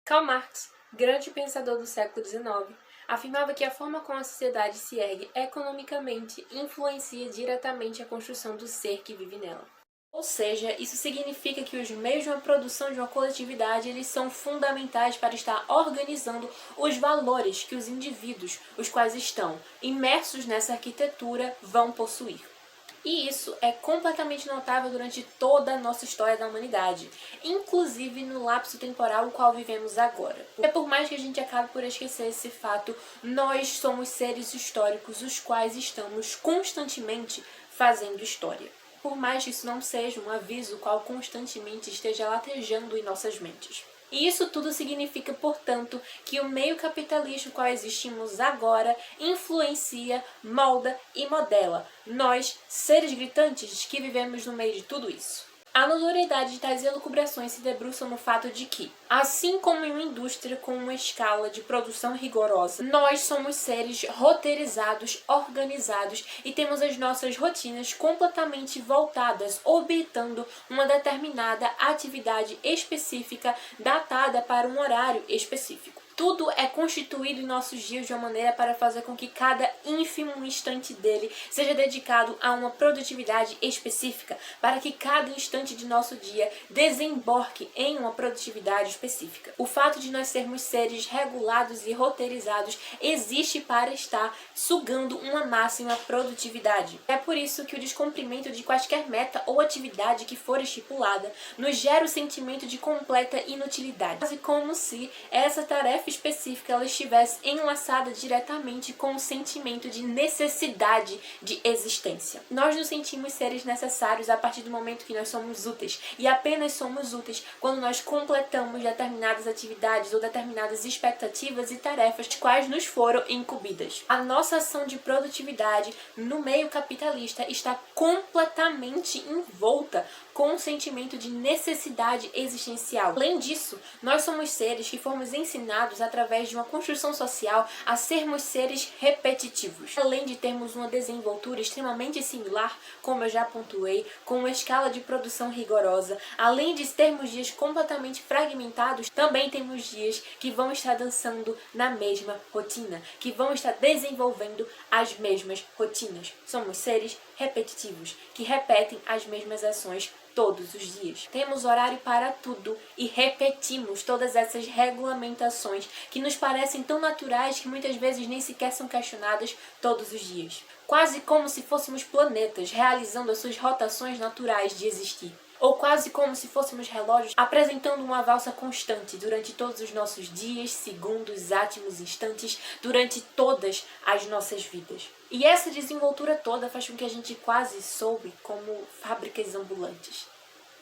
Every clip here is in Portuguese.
Karl Marx, grande pensador do século XIX, afirmava que a forma como a sociedade se ergue economicamente influencia diretamente a construção do ser que vive nela. Ou seja, isso significa que os meios de uma produção de uma coletividade eles são fundamentais para estar organizando os valores que os indivíduos, os quais estão imersos nessa arquitetura, vão possuir. E isso é completamente notável durante toda a nossa história da humanidade, inclusive no lapso temporal no qual vivemos agora. E por mais que a gente acabe por esquecer esse fato, nós somos seres históricos os quais estamos constantemente fazendo história. Por mais que isso não seja um aviso qual constantemente esteja latejando em nossas mentes. E isso tudo significa, portanto, que o meio capitalista no qual existimos agora influencia, molda e modela nós, seres gritantes que vivemos no meio de tudo isso. A notoriedade de tais elucubrações se debruçam no fato de que, assim como em uma indústria com uma escala de produção rigorosa, nós somos seres roteirizados, organizados e temos as nossas rotinas completamente voltadas, orbitando uma determinada atividade específica datada para um horário específico. Tudo é constituído em nossos dias de uma maneira para fazer com que cada ínfimo instante dele seja dedicado a uma produtividade específica, para que cada instante de nosso dia desemboque em uma produtividade específica. O fato de nós sermos seres regulados e roteirizados existe para estar sugando uma máxima produtividade. É por isso que o descumprimento de quaisquer meta ou atividade que for estipulada nos gera o sentimento de completa inutilidade, quase como se essa tarefa específica ela estivesse enlaçada diretamente com o sentimento de necessidade de existência. Nós nos sentimos seres necessários a partir do momento que nós somos úteis, e apenas somos úteis quando nós completamos determinadas atividades ou determinadas expectativas e tarefas quais nos foram incumbidas. A nossa ação de produtividade no meio capitalista está completamente envolta com um sentimento de necessidade existencial. Além disso, nós somos seres que fomos ensinados através de uma construção social a sermos seres repetitivos. Além de termos uma desenvoltura extremamente similar, como eu já pontuei, com uma escala de produção rigorosa, além de termos dias completamente fragmentados, também temos dias que vão estar dançando na mesma rotina, que vão estar desenvolvendo as mesmas rotinas. Somos seres repetitivos, que repetem as mesmas ações todos os dias. Temos horário para tudo e repetimos todas essas regulamentações que nos parecem tão naturais que muitas vezes nem sequer são questionadas todos os dias. Quase como se fôssemos planetas realizando as suas rotações naturais de existir. Ou quase como se fôssemos relógios apresentando uma valsa constante durante todos os nossos dias, segundos, átomos, instantes, durante todas as nossas vidas. E essa desenvoltura toda faz com que a gente quase soube como fábricas ambulantes.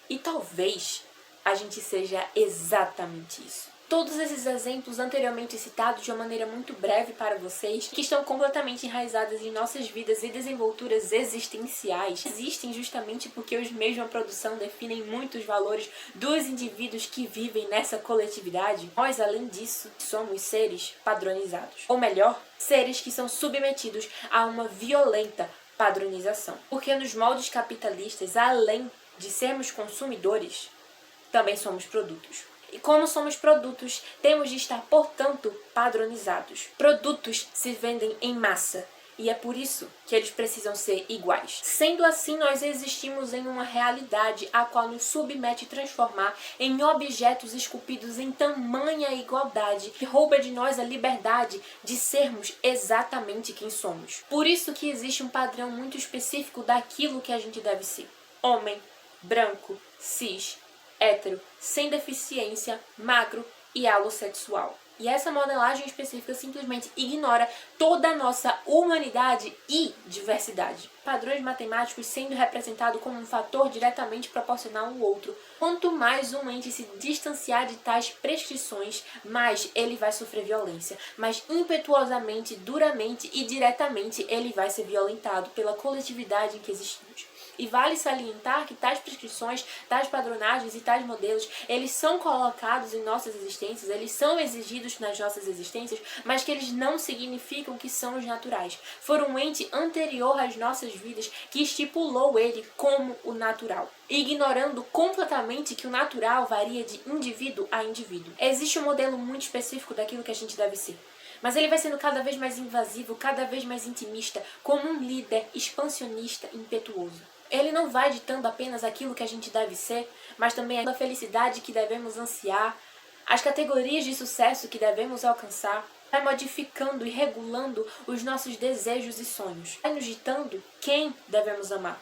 E talvez a gente seja exatamente isso. Todos esses exemplos anteriormente citados de uma maneira muito breve para vocês, que estão completamente enraizadas em nossas vidas e desenvolturas existenciais, existem justamente porque os meios de uma produção definem muitos valores dos indivíduos que vivem nessa coletividade. Nós, além disso, somos seres padronizados. Ou melhor, seres que são submetidos a uma violenta padronização. Porque nos moldes capitalistas, além de sermos consumidores, também somos produtos. E como somos produtos, temos de estar, portanto, padronizados. Produtos se vendem em massa, e é por isso que eles precisam ser iguais. Sendo assim, nós existimos em uma realidade a qual nos submete a transformar em objetos esculpidos em tamanha igualdade, que rouba de nós a liberdade de sermos exatamente quem somos. Por isso que existe um padrão muito específico daquilo que a gente deve ser. Homem, branco, cis, hétero, sem deficiência, magro e alossexual. E essa modelagem específica simplesmente ignora toda a nossa humanidade e diversidade. Padrões matemáticos sendo representado como um fator diretamente proporcional ao outro. Quanto mais um ente se distanciar de tais prescrições, mais ele vai sofrer violência. Mais impetuosamente, duramente e diretamente ele vai ser violentado pela coletividade em que existimos. E vale salientar que tais prescrições, tais padronagens e tais modelos, eles são colocados em nossas existências, eles são exigidos nas nossas existências, mas que eles não significam que são os naturais. Foram um ente anterior às nossas vidas que estipulou ele como o natural. ignorando completamente que o natural varia de indivíduo a indivíduo. Existe um modelo muito específico daquilo que a gente deve ser, mas ele vai sendo cada vez mais invasivo, cada vez mais intimista, como um líder expansionista impetuoso. Ele não vai ditando apenas aquilo que a gente deve ser, mas também a felicidade que devemos ansiar, as categorias de sucesso que devemos alcançar, vai modificando e regulando os nossos desejos e sonhos, vai nos ditando quem devemos amar.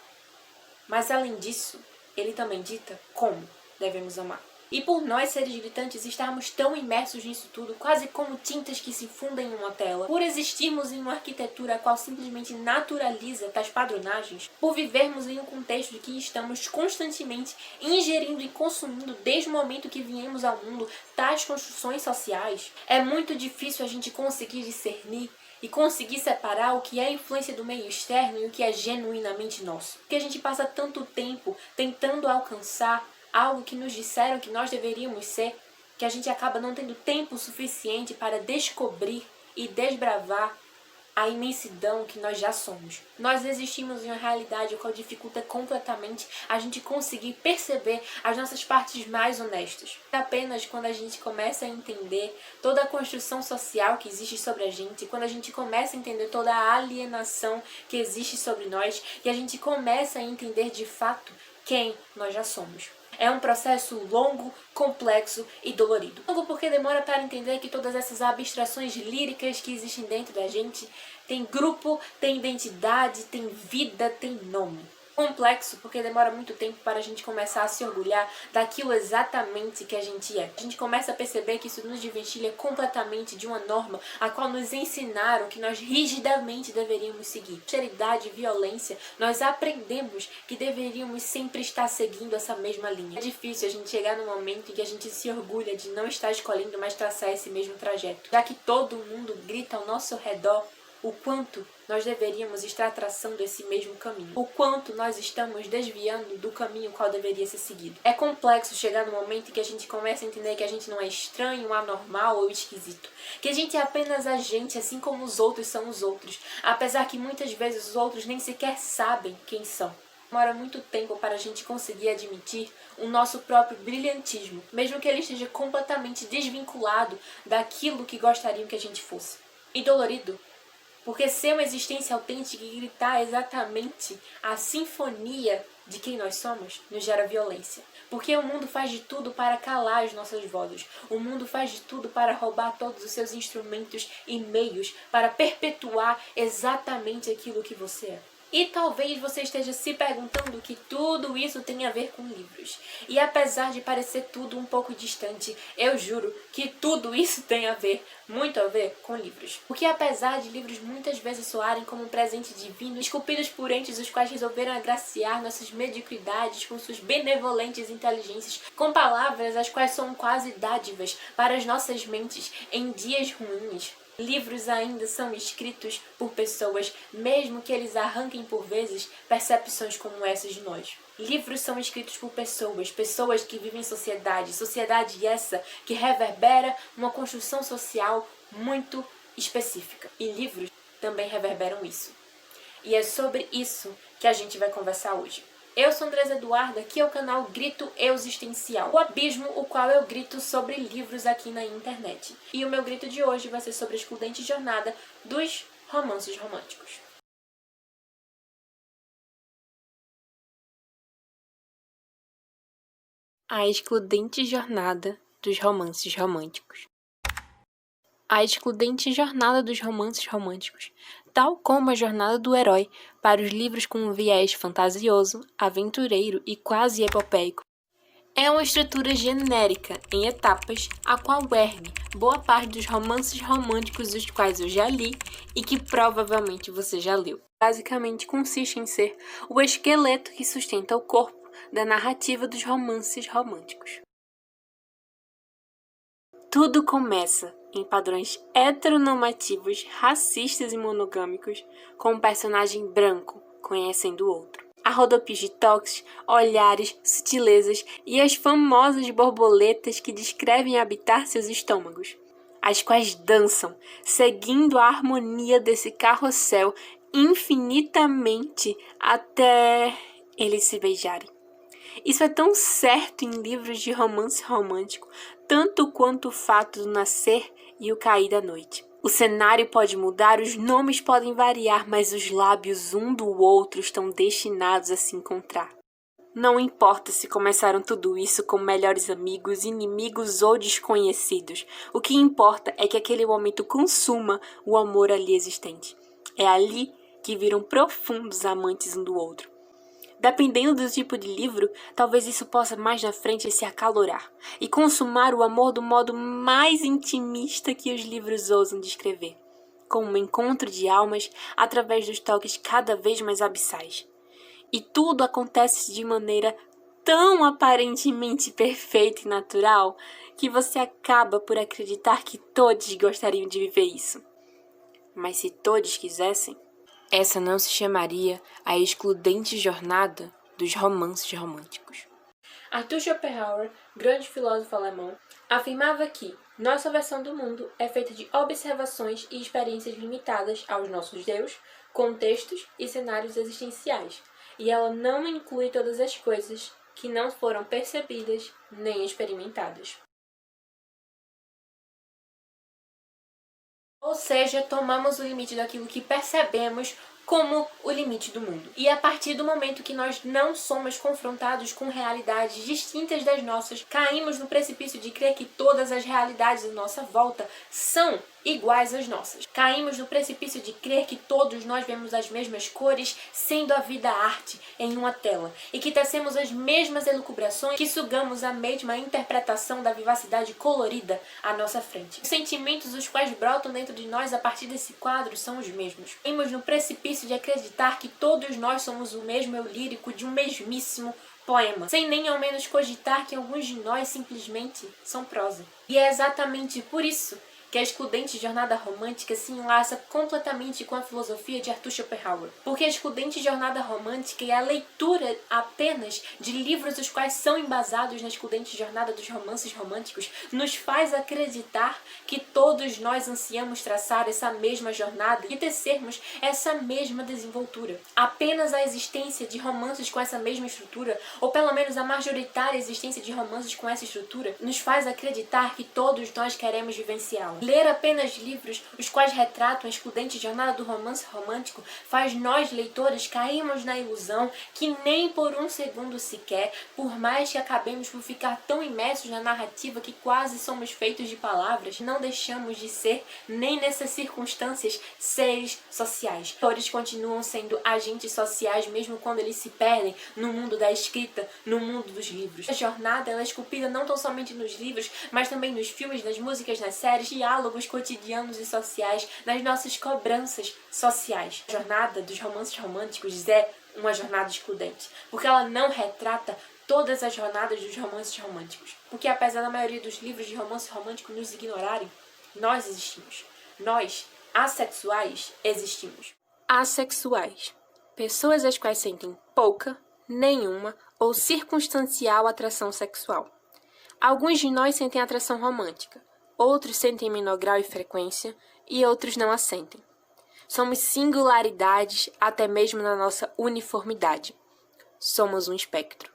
Mas além disso, ele também dita como devemos amar. E por nós, seres gritantes, estarmos tão imersos nisso tudo, quase como tintas que se fundem em uma tela, por existirmos em uma arquitetura a qual simplesmente naturaliza tais padronagens, por vivermos em um contexto de que estamos constantemente ingerindo e consumindo desde o momento que viemos ao mundo tais construções sociais, é muito difícil a gente conseguir discernir e conseguir separar o que é influência do meio externo e o que é genuinamente nosso. Porque a gente passa tanto tempo tentando alcançar algo que nos disseram que nós deveríamos ser, que a gente acaba não tendo tempo suficiente para descobrir e desbravar a imensidão que nós já somos. Nós existimos em uma realidade que dificulta completamente a gente conseguir perceber as nossas partes mais honestas. Apenas quando a gente começa a entender toda a construção social que existe sobre a gente, quando a gente começa a entender toda a alienação que existe sobre nós e a gente começa a entender de fato quem nós já somos. É um processo longo, complexo e dolorido. Longo porque demora para entender que todas essas abstrações líricas que existem dentro da gente tem grupo, tem identidade, tem vida, tem nome. Complexo porque demora muito tempo para a gente começar a se orgulhar daquilo exatamente que a gente é. A gente começa a perceber que isso nos desvencilha completamente de uma norma a qual nos ensinaram que nós rigidamente deveríamos seguir. Austeridade e violência, nós aprendemos que deveríamos sempre estar seguindo essa mesma linha. É difícil a gente chegar no momento em que a gente se orgulha de não estar escolhendo mais traçar esse mesmo trajeto, já que todo mundo grita ao nosso redor o quanto nós deveríamos estar traçando esse mesmo caminho, o quanto nós estamos desviando do caminho qual deveria ser seguido. É complexo chegar no momento em que a gente começa a entender que a gente não é estranho, anormal ou esquisito, que a gente é apenas a gente, assim como os outros são os outros, apesar que muitas vezes os outros nem sequer sabem quem são. Demora muito tempo para a gente conseguir admitir o nosso próprio brilhantismo, mesmo que ele esteja completamente desvinculado daquilo que gostariam que a gente fosse. E dolorido, porque ser uma existência autêntica e gritar exatamente a sinfonia de quem nós somos nos gera violência. Porque o mundo faz de tudo para calar as nossas vozes. O mundo faz de tudo para roubar todos os seus instrumentos e meios para perpetuar exatamente aquilo que você é. E talvez você esteja se perguntando que tudo isso tem a ver com livros. E apesar de parecer tudo um pouco distante, eu juro que tudo isso tem a ver, muito a ver, com livros. Porque apesar de livros muitas vezes soarem como um presente divino, esculpidos por entes os quais resolveram agraciar nossas mediocridades com suas benevolentes inteligências, com palavras as quais são quase dádivas para as nossas mentes em dias ruins, livros ainda são escritos por pessoas, mesmo que eles arranquem por vezes percepções como essas de nós. Livros são escritos por pessoas que vivem em sociedade essa que reverbera uma construção social muito específica. E livros também reverberam isso. E é sobre isso que a gente vai conversar hoje. Eu sou Andresa Eduarda, aqui é o canal Grito Existencial, o abismo o qual eu grito sobre livros aqui na internet. E o meu grito de hoje vai ser sobre a excludente jornada dos romances românticos. A excludente jornada dos romances românticos. A excludente jornada dos romances românticos, tal como a jornada do herói para os livros com um viés fantasioso, aventureiro e quase epopeico, é uma estrutura genérica, em etapas, a qual ergue boa parte dos romances românticos dos quais eu já li e que provavelmente você já leu. Basicamente consiste em ser o esqueleto que sustenta o corpo da narrativa dos romances românticos. Tudo começa em padrões heteronormativos, racistas e monogâmicos, com um personagem branco conhecendo o outro. Há rodopios de toques, olhares, sutilezas e as famosas borboletas que descrevem habitar seus estômagos, as quais dançam, seguindo a harmonia desse carrossel infinitamente até eles se beijarem. Isso é tão certo em livros de romance romântico, tanto quanto o fato do nascer e o cair da noite. O cenário pode mudar, os nomes podem variar, mas os lábios um do outro estão destinados a se encontrar. Não importa se começaram tudo isso como melhores amigos, inimigos ou desconhecidos. O que importa é que aquele momento consuma o amor ali existente. É ali que viram profundos amantes um do outro. Dependendo do tipo de livro, talvez isso possa mais na frente se acalorar e consumar o amor do modo mais intimista que os livros ousam descrever, como um encontro de almas através dos toques cada vez mais abissais. E tudo acontece de maneira tão aparentemente perfeita e natural que você acaba por acreditar que todos gostariam de viver isso. Mas se todos quisessem, essa não se chamaria a excludente jornada dos romances românticos. Arthur Schopenhauer, grande filósofo alemão, afirmava que nossa versão do mundo é feita de observações e experiências limitadas aos nossos deus, contextos e cenários existenciais, e ela não inclui todas as coisas que não foram percebidas nem experimentadas. Ou seja, tomamos o limite daquilo que percebemos como o limite do mundo. E a partir do momento que nós não somos confrontados com realidades distintas das nossas, caímos no precipício de crer que todas as realidades à nossa volta são iguais às nossas. Caímos no precipício de crer que todos nós vemos as mesmas cores, sendo a vida arte em uma tela, e que tecemos as mesmas elucubrações, que sugamos a mesma interpretação da vivacidade colorida à nossa frente. Os sentimentos os quais brotam dentro de nós a partir desse quadro são os mesmos. Caímos no precipício de acreditar que todos nós somos o mesmo eu lírico de um mesmíssimo poema, sem nem ao menos cogitar que alguns de nós simplesmente são prosa. E é exatamente por isso que a excludente jornada romântica se enlaça completamente com a filosofia de Arthur Schopenhauer. Porque a excludente jornada romântica é a leitura apenas de livros os quais são embasados na excludente jornada dos romances românticos nos faz acreditar que todos nós ansiamos traçar essa mesma jornada e tecermos essa mesma desenvoltura. Apenas a existência de romances com essa mesma estrutura, ou pelo menos a majoritária existência de romances com essa estrutura, nos faz acreditar que todos nós queremos vivenciá-la. Ler apenas livros os quais retratam a excludente jornada do romance romântico faz nós, leitores, cairmos na ilusão que nem por um segundo sequer, por mais que acabemos por ficar tão imersos na narrativa que quase somos feitos de palavras, não deixamos de ser, nem nessas circunstâncias, seres sociais. Leitores continuam sendo agentes sociais mesmo quando eles se perdem no mundo da escrita, no mundo dos livros. A jornada ela é esculpida não tão somente nos livros, mas também nos filmes, nas músicas, nas séries, diálogos cotidianos e sociais, nas nossas cobranças sociais. A jornada dos romances românticos é uma jornada excludente, porque ela não retrata todas as jornadas dos romances românticos. Porque apesar da maioria dos livros de romance romântico nos ignorarem, nós existimos. Nós, assexuais, existimos. Assexuais. Pessoas as quais sentem pouca, nenhuma ou circunstancial atração sexual. Alguns de nós sentem atração romântica, outros sentem menor grau e frequência, e outros não a sentem. Somos singularidades até mesmo na nossa uniformidade. Somos um espectro.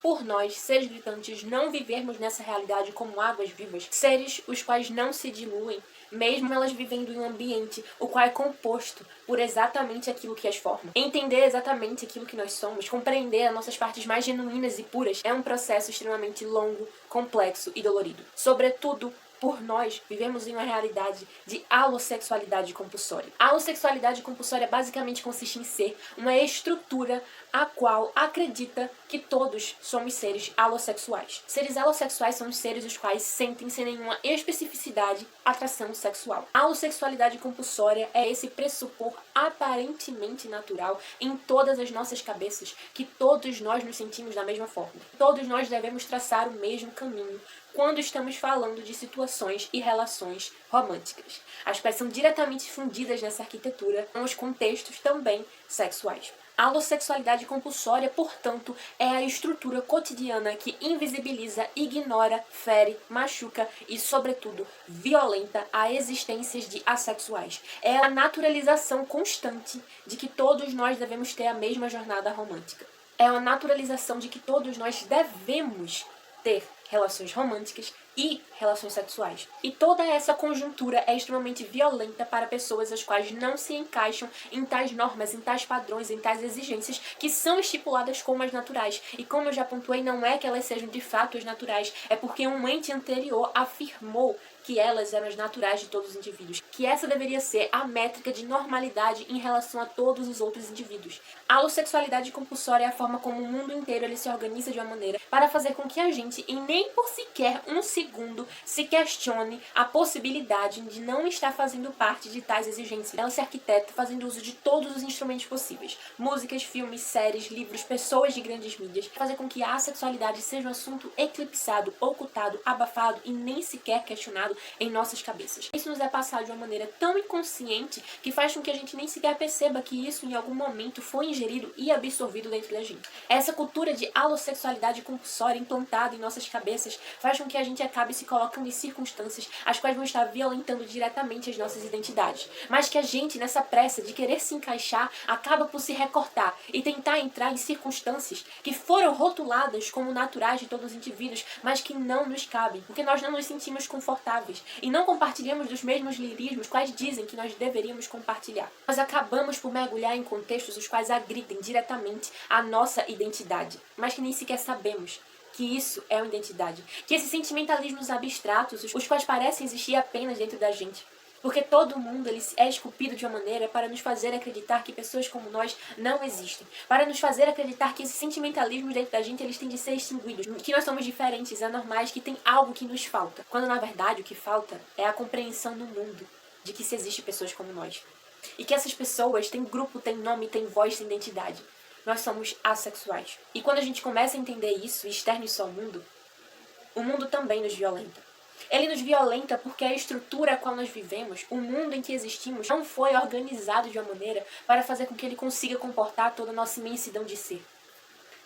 Por nós, seres gritantes, não vivermos nessa realidade como águas vivas, seres os quais não se diluem, mesmo elas vivendo em um ambiente o qual é composto por exatamente aquilo que as forma. Entender exatamente aquilo que nós somos, compreender as nossas partes mais genuínas e puras, é um processo extremamente longo, complexo e dolorido. Sobretudo, por nós, vivemos em uma realidade de alossexualidade compulsória. A alossexualidade compulsória basicamente consiste em ser uma estrutura a qual acredita que todos somos seres alossexuais. Seres alossexuais são os seres os quais sentem sem nenhuma especificidade atração sexual. A alossexualidade compulsória é esse pressupor aparentemente natural em todas as nossas cabeças, que todos nós nos sentimos da mesma forma. Todos nós devemos traçar o mesmo caminho quando estamos falando de situações e relações românticas, as quais são diretamente fundidas nessa arquitetura com os contextos também sexuais. A alossexualidade compulsória, portanto, é a estrutura cotidiana que invisibiliza, ignora, fere, machuca e, sobretudo, violenta a existências de assexuais. É a naturalização constante de que todos nós devemos ter a mesma jornada romântica. É a naturalização de que todos nós devemos ter relações românticas e relações sexuais. E toda essa conjuntura é extremamente violenta para pessoas as quais não se encaixam em tais normas, em tais padrões, em tais exigências que são estipuladas como as naturais. E como eu já pontuei, não é que elas sejam de fato as naturais, é porque um ente anterior afirmou que elas eram as naturais de todos os indivíduos, que essa deveria ser a métrica de normalidade em relação a todos os outros indivíduos. A alossexualidade compulsória é a forma como o mundo inteiro ele se organiza de uma maneira para fazer com que a gente, em nem por sequer um segundo, se questione a possibilidade de não estar fazendo parte de tais exigências. Ela se arquiteta fazendo uso de todos os instrumentos possíveis, músicas, filmes, séries, livros, pessoas de grandes mídias, fazer com que a sexualidade seja um assunto eclipsado, ocultado, abafado e nem sequer questionado em nossas cabeças. Isso nos é passado de uma maneira tão inconsciente que faz com que a gente nem sequer perceba que isso em algum momento foi ingerido e absorvido dentro da gente. Essa cultura de alossexualidade compulsória implantada em nossas cabeças faz com que a gente acabe se colocando em circunstâncias as quais vão estar violentando diretamente as nossas identidades. Mas que a gente, nessa pressa de querer se encaixar, acaba por se recortar e tentar entrar em circunstâncias que foram rotuladas como naturais de todos os indivíduos, mas que não nos cabem, porque nós não nos sentimos confortáveis e não compartilhamos dos mesmos lirismos quais dizem que nós deveríamos compartilhar. Nós acabamos por mergulhar em contextos os quais agridem diretamente a nossa identidade, mas que nem sequer sabemos que isso é uma identidade, que esses sentimentalismos abstratos, os quais parecem existir apenas dentro da gente. Porque todo mundo ele é esculpido de uma maneira para nos fazer acreditar que pessoas como nós não existem. Para nos fazer acreditar que esses sentimentalismos dentro da gente eles têm de ser extinguidos. Que nós somos diferentes, anormais, que tem algo que nos falta. Quando na verdade o que falta é a compreensão no mundo de que se existe pessoas como nós. E que essas pessoas têm grupo, têm nome, têm voz, têm identidade. Nós somos assexuais. E quando a gente começa a entender isso e externa isso ao mundo, o mundo também nos violenta. Ele nos violenta porque a estrutura a qual nós vivemos, o mundo em que existimos, não foi organizado de uma maneira para fazer com que ele consiga comportar toda a nossa imensidão de ser.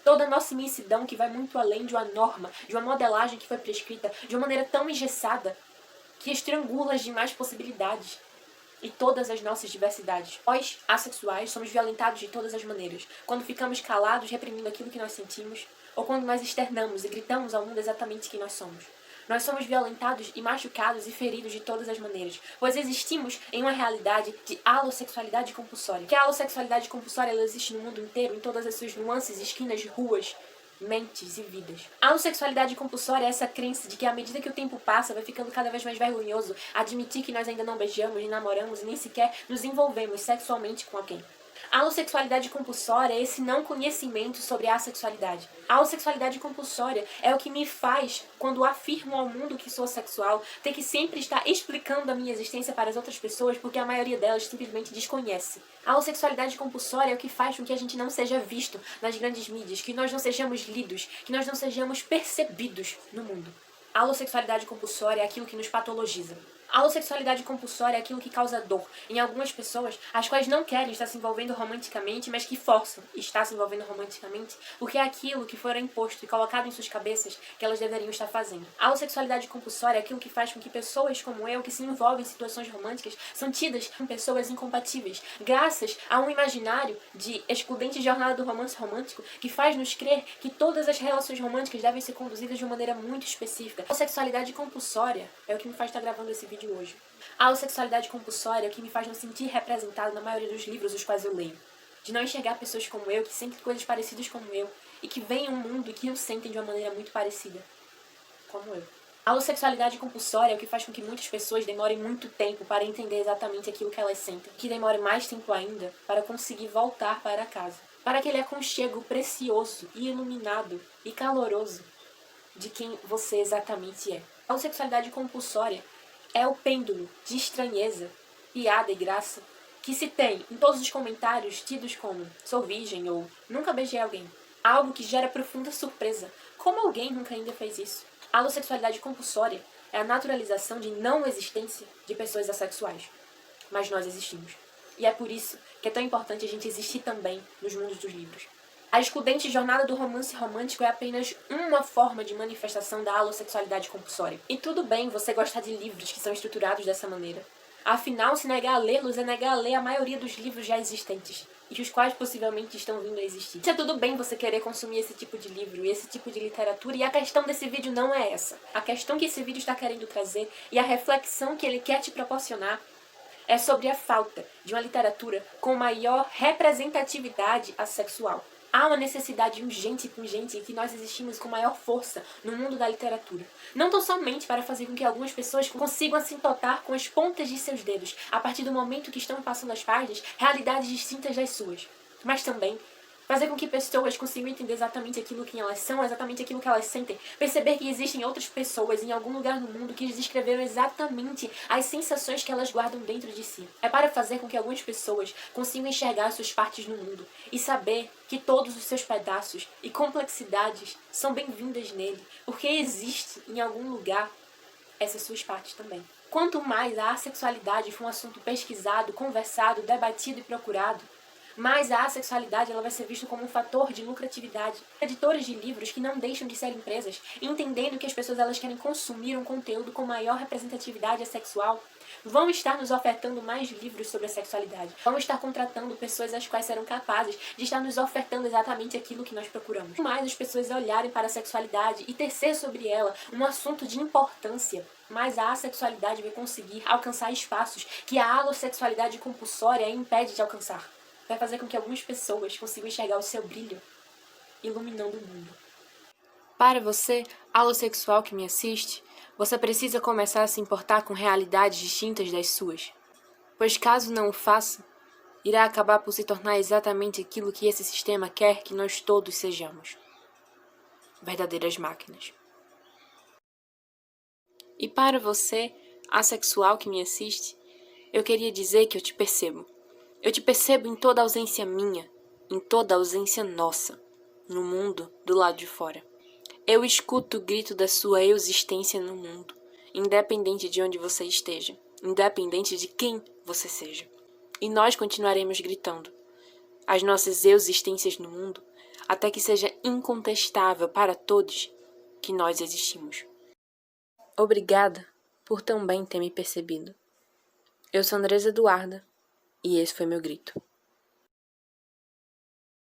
Toda a nossa imensidão que vai muito além de uma norma, de uma modelagem que foi prescrita de uma maneira tão engessada que estrangula as demais possibilidades e todas as nossas diversidades. Nós, assexuais, somos violentados de todas as maneiras. Quando ficamos calados, reprimindo aquilo que nós sentimos, ou quando nós externamos e gritamos ao mundo exatamente quem nós somos. Nós somos violentados e machucados e feridos de todas as maneiras, pois existimos em uma realidade de alossexualidade compulsória. Que a alossexualidade compulsória ela existe no mundo inteiro, em todas as suas nuances, esquinas, ruas, mentes e vidas. A homossexualidade compulsória é essa crença de que à medida que o tempo passa, vai ficando cada vez mais vergonhoso admitir que nós ainda não beijamos, nem namoramos e nem sequer nos envolvemos sexualmente com alguém. A homossexualidade compulsória é esse não conhecimento sobre a sexualidade. A homossexualidade compulsória é o que me faz, quando afirmo ao mundo que sou sexual, ter que sempre estar explicando a minha existência para as outras pessoas, porque a maioria delas simplesmente desconhece. A homossexualidade compulsória é o que faz com que a gente não seja visto nas grandes mídias, que nós não sejamos lidos, que nós não sejamos percebidos no mundo. A homossexualidade compulsória é aquilo que nos patologiza. A homossexualidade compulsória é aquilo que causa dor em algumas pessoas, as quais não querem estar se envolvendo romanticamente, mas que forçam estar se envolvendo romanticamente, porque é aquilo que foi imposto e colocado em suas cabeças que elas deveriam estar fazendo. A homossexualidade compulsória é aquilo que faz com que pessoas como eu, que se envolvem em situações românticas, são tidas como pessoas incompatíveis, graças a um imaginário de excludente jornada do romance romântico, que faz nos crer que todas as relações românticas devem ser conduzidas de uma maneira muito específica. A homossexualidade compulsória é o que me faz estar gravando esse vídeo hoje. A homossexualidade compulsória é o que me faz não sentir representado na maioria dos livros os quais eu leio. De não enxergar pessoas como eu, que sentem coisas parecidas como eu, e que veem um mundo e que o sentem de uma maneira muito parecida, como eu. A homossexualidade compulsória é o que faz com que muitas pessoas demorem muito tempo para entender exatamente aquilo que elas sentem, que demore mais tempo ainda para conseguir voltar para casa, para aquele aconchego precioso e iluminado e caloroso de quem você exatamente é. A homossexualidade compulsória é o pêndulo de estranheza, piada e graça que se tem em todos os comentários tidos como sou virgem ou nunca beijei alguém. Algo que gera profunda surpresa. Como alguém nunca ainda fez isso? A homossexualidade compulsória é a naturalização de não existência de pessoas assexuais. Mas nós existimos. E é por isso que é tão importante a gente existir também nos mundos dos livros. A excludente jornada do romance romântico é apenas uma forma de manifestação da alossexualidade compulsória. E tudo bem você gostar de livros que são estruturados dessa maneira. Afinal, se negar a lê-los é negar a ler a maioria dos livros já existentes, e os quais possivelmente estão vindo a existir. Isso é tudo bem você querer consumir esse tipo de livro e esse tipo de literatura, e a questão desse vídeo não é essa. A questão que esse vídeo está querendo trazer e a reflexão que ele quer te proporcionar é sobre a falta de uma literatura com maior representatividade assexual. Há uma necessidade urgente e pungente em que nós existimos com maior força no mundo da literatura. Não tão somente para fazer com que algumas pessoas consigam se entotar com as pontas de seus dedos, a partir do momento que estão passando as páginas, realidades distintas das suas, mas também fazer com que pessoas consigam entender exatamente aquilo que elas são, exatamente aquilo que elas sentem. Perceber que existem outras pessoas em algum lugar no mundo que descreveram exatamente as sensações que elas guardam dentro de si. É para fazer com que algumas pessoas consigam enxergar suas partes no mundo e saber que todos os seus pedaços e complexidades são bem-vindas nele, porque existe em algum lugar essas suas partes também. Quanto mais a assexualidade for um assunto pesquisado, conversado, debatido e procurado, mas a assexualidade ela vai ser vista como um fator de lucratividade. Editores de livros que não deixam de ser empresas, entendendo que as pessoas elas querem consumir um conteúdo com maior representatividade assexual, vão estar nos ofertando mais livros sobre a sexualidade. Vão estar contratando pessoas as quais serão capazes de estar nos ofertando exatamente aquilo que nós procuramos. Mais as pessoas olharem para a sexualidade e tecer sobre ela um assunto de importância, mas a assexualidade vai conseguir alcançar espaços que a alossexualidade compulsória impede de alcançar. Vai fazer com que algumas pessoas consigam enxergar o seu brilho iluminando o mundo. Para você, alossexual que me assiste, você precisa começar a se importar com realidades distintas das suas. Pois caso não o faça, irá acabar por se tornar exatamente aquilo que esse sistema quer que nós todos sejamos. Verdadeiras máquinas. E para você, assexual que me assiste, eu queria dizer que eu te percebo. Eu te percebo em toda ausência minha, em toda ausência nossa, no mundo do lado de fora. Eu escuto o grito da sua existência no mundo, independente de onde você esteja, independente de quem você seja. E nós continuaremos gritando as nossas existências no mundo, até que seja incontestável para todos que nós existimos. Obrigada por tão bem ter me percebido. Eu sou Andresa Eduarda, e esse foi meu grito.